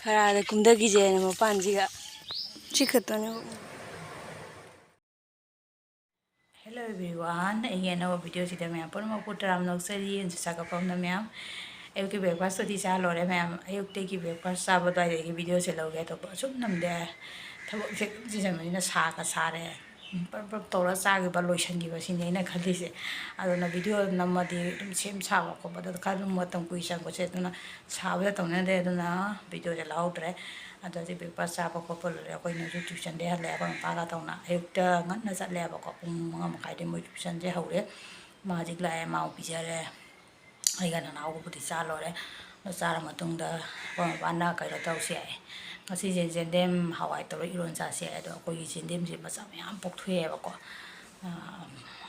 Khara Da Kumba Kiri Kansida. Hello everyone, again our video today ma'am. Put my put around no study and Saka from the ma'am. I will give breakfast to this alone, ma'am. I will take you breakfast Sabbath. I give videos hello get up. So num there. This in a Saka Sare. Tora Saga Balushan give us in the Kadise. I don't know video number the same Sava, but the Kadum Watam Kuisha was said to Sava on the video allowed. Ada di breakfast apa couple ako ino tuition dia le ako paga tau na ayukta ngan na sa le ako kung mga makai de mo tuition dia haure magic la mau pijare ay ga na ako puti sa lore no sara matung da ko bana kai ra tau sia ngasi jendem hawai to iron sa sia do ko jendem je ma sa yam pok thue ba ko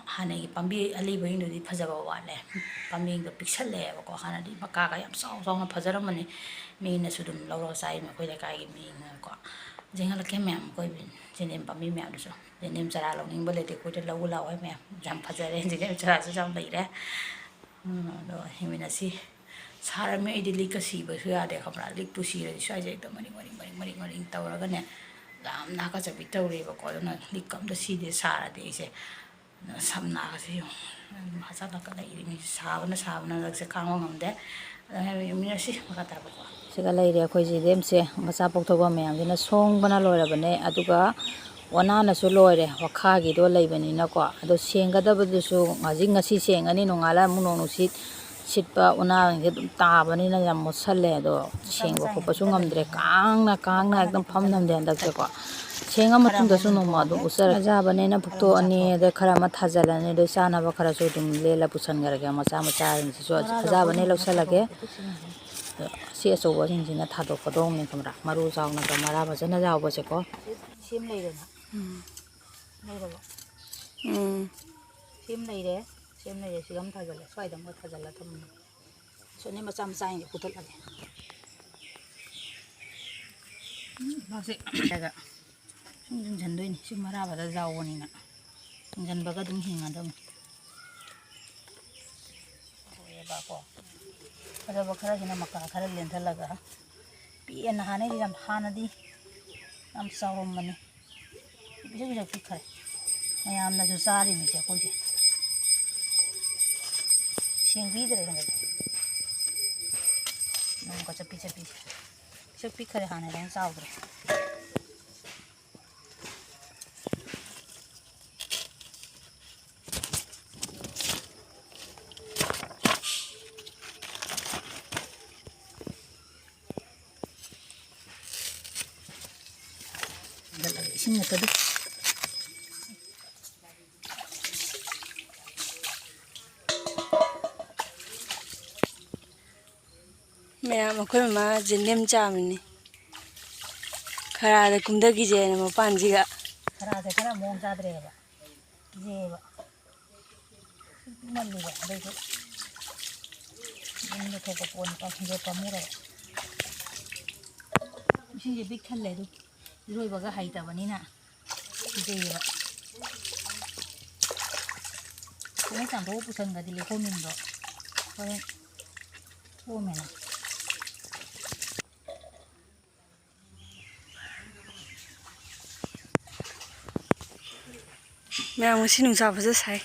hanai pambi ali bo ino di phajaba wa le pambi do pixel le ba ko hana di maka ga yam saw saw na phajara mani mina sudum lauro sai ma ko da kai mina ko jengal ke mem ko bin jenem pambi mem do so jenem chara lo ning bole de ko de lawu law ai mem jam phajare jenem chara so jam lai re do himina si sara me idili ka si ba su ya de khamra lik tu si re sai je to mari tawra ga ne gam na ka chabi tawre ba ko na lik kam da si de sara de se samna ka si hasa na ka lai ni sabana la se kang ngam de himina si ma ta ba ko siga laire khoi ji dem se macha pokthok ba mayam dina song bana loira bane aduga wana na su loire wakha gi do leibani na ko ado senga da bu su ngaji ngasi sengani nongala muno no sitpa una ge ta bani na yam mosalle do sengba ko pasu ngamdre kang na ekdam pham nam de andak se ko senga matung da su no ma do usar ja bane na phukto ani de khara ma thajala ne do sana ba khara su dum lela pusan gar ga macha ring si so ja bane loksala ge si so wa jing jing na tha do ko dong ne kamra maru jaw na ga mara ba jana jaw ba se ko sim lai re na lai ba sim lai re sigam tha jala swai dam tha jala tham so ne macha ni putal age ba se ga jing jan doi ni si mara ba da jaw ni na jan ba ga dum hinga dum ba ko ada bakara jina maka khara len thalaga pi en hane jam hana di am sawrom mane bisa pi khare mayamna ju sari mi je ko je singbi dre hanga nam ko chapi khare hane ran sawdre sing tadi Mayam ko ma jendem chamni. Khara Da Kumba Kiri Kansida. khara da kana mon ja dre ba je ba man li ba de ko ni ko ko pon ka je pa mu ra si je big khal le du roi ba ga hai ta bani na je ba ko san do pu san ga di le ko min do ko me na Mayam si nungsa ba sai.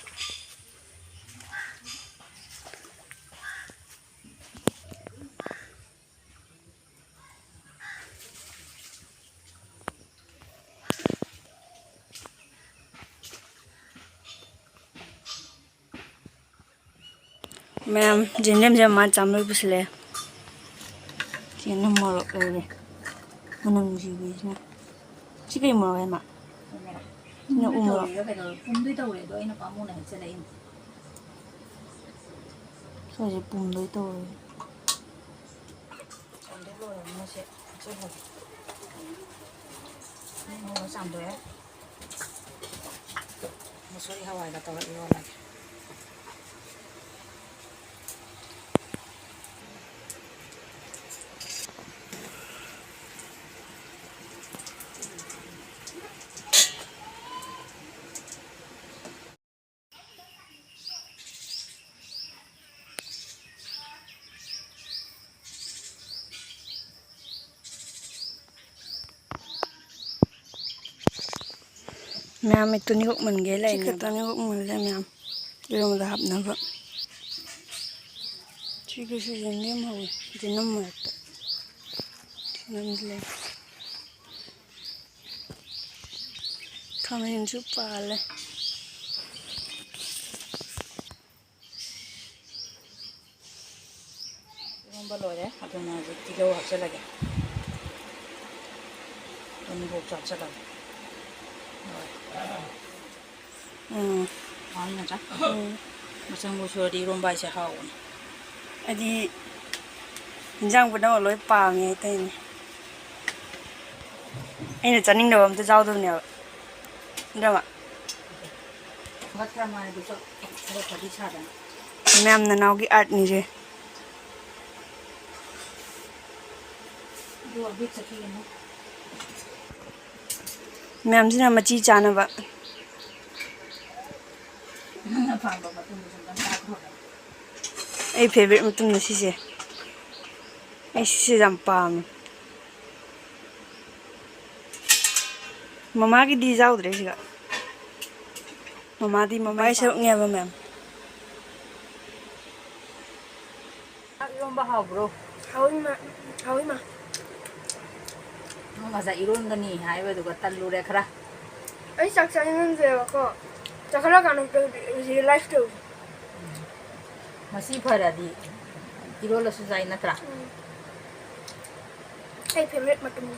Mayam jendem jam ma chamloi busle. Jendem mo le. Manang ji bi na. Chi kai mo ai ma. No umro. Pumdui tau le do ina pa mu na se le So je pum doi to. de lo mo se ho mo sam do e mo sori hawai da taw yo la Ma'am, ito ni kok manggela ini. Kita ni kok manggela ma'am. Yung lahap na ba? Sige si Yendem mau. Jinam mo ito. Jinam nila. Kami yung supale. Yung balore, ato na tigaw hapsalage. Yung buhok hapsalage. Ano na siya? Masang gusto di rumbay siya haon. Adi, hinjang po na uloy pa niya ito yun. Ay, Chaningde ba? Ito jaw doon niya. Hindi ba? Ba't ka mga gusto? Ano pa di sada? Ma'am, nanaw ki art ni siya. Dua bit sa kiyo mo. Ma'am, sina machi chana ba? Napamba ba ito mo sa ganda? Ay, favorite mo ito na siya. Ay, siya jam pa mo. Mama ki di jaw dre siya. Mama di mama ay sarap niya ba, ma'am? Yung bahaw bro. Hawi ma. Masa iron gani haiba duga tallure khara. Ay, Chak Chaningde ko. Chakala kanong si life to. Masi faradi. Irola su zai natra. Ay, favorite mo ito mo.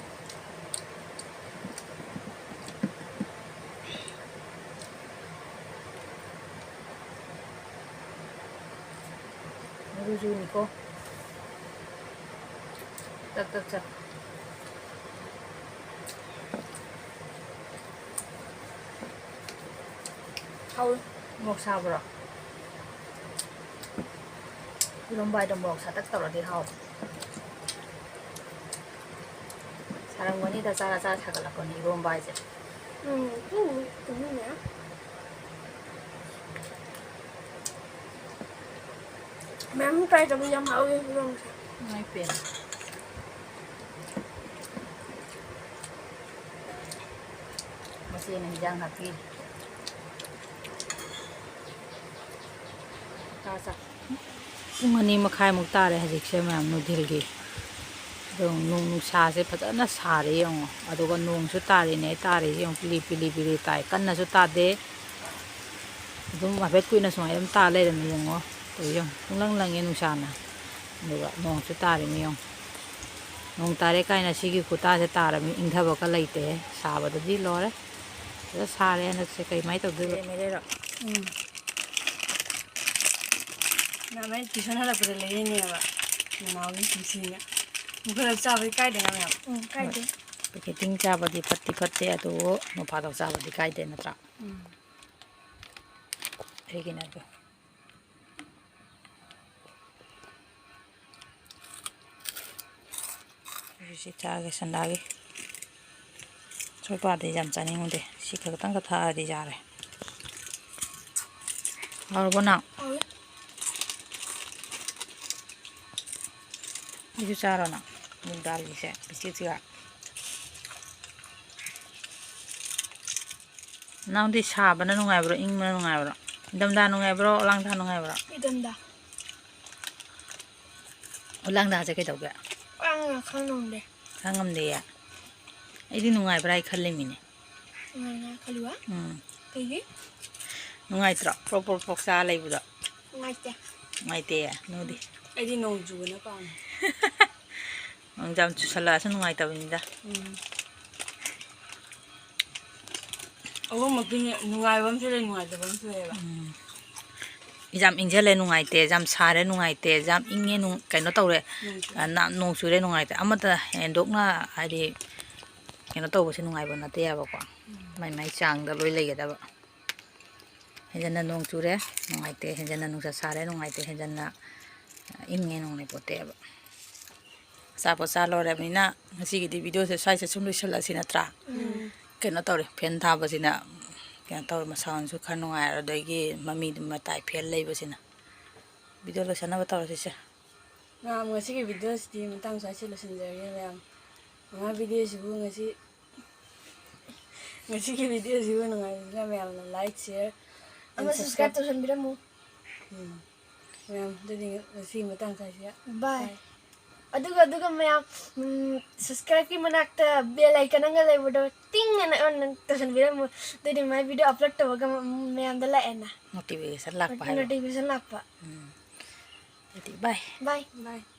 Meruju niko. Tak. Hawi. Mok sa bro. Ilong bay dong mok sa tak tawla di haw. Sarang wani da sara thakala ko ni ilong bay je. Niya. Ma'am, try to be yung hawi yung siya. Ngai pen. Masih ni jang hati. Kasa. Pung ani makhai muk tare hajik se mam nu dhilgi. Dong nung sa se phajana sare yong aduga nung su tare ne tare yong pili tai kanna su ta de. Dum ma bet kuina so ayam ta le ram yong to yong lang ye nu sa na. Aduga nung su tare mi yong. Nung tare kai na sigi kuta se tare mi ingdha ba ka laite sa ba di lore. Đó xa lên được sẽ cây máy tàu đưa mấy đây rồi. Mẹ mấy tí xong là phải lấy nè bà. Máu đi tí xí nè. Một cái là sao với cái đấy nào mẹ? Cái đấy. Cái tiếng cha vào đi phát tê tụ nó phá đầu sao vào đi cái đấy nó trạo. Thế cái này cơ. Rồi cha cái sân đá cái. Rồi qua để giảm chán không để xí cái tăng cái thà đi ra rồi. Rồi bữa nào đi ra rồi nào mình đào gì sẽ bị chết chưa nào đi xa bên nó ngay bro in nó ngay bro đâm đa nó ngay bro lang thang nó ngay bro Đâm đà. lang đa sẽ cái đầu kìa Lang là khăn nồng đây. khang ngâm đi à ấy đi nó ngay bro ai khăn lên mình Ngay khăn lúa. Cái gì? nó ngay trọ pro xa lấy bro Ngay chả. ngay tè à nó đi Ấy đi nồng dù nó còn. ang jam sala sa ngay tao nida Ồ mà cái ngoài bấm chơi lên ngoài thì bấm chơi bà. jam inje le nungai te jam sare nungai te jam inge nung kai no tawre na nong sure nungai te amata endok na ai kai no taw se nungai ba na te ya ba ko mai chang da loi le ga ba henjana nong sure nungai te henjana nung sa sare nungai te henjana inge nung ne pote ba sa po sa lo re mi na ngasi gi di video se sai se sum lu shala sina tra kai no tawre pen tha ba sina kaya tawre ma sound su khan nungai ra dai gi mami ma tai phel lei ba sina video lo sana ba tawre se Nga ngasi cái video thì mình tăng sai là xin rồi em. Nga video thì bu ngasi Ngasi ki video sih gue nungai Mayamna like, share, Ama subscribe tausanbiramu. Mayam jadi ngasi matang saja. Bye. Aduga mayam subscribe ki manakta bell icon anga laibodo ting ana on tausanbiramu. Jadi my video upload tawaga mayam dala ena. Motivation lakpa. Notification lakpa. Jadi bye. Bye. Bye.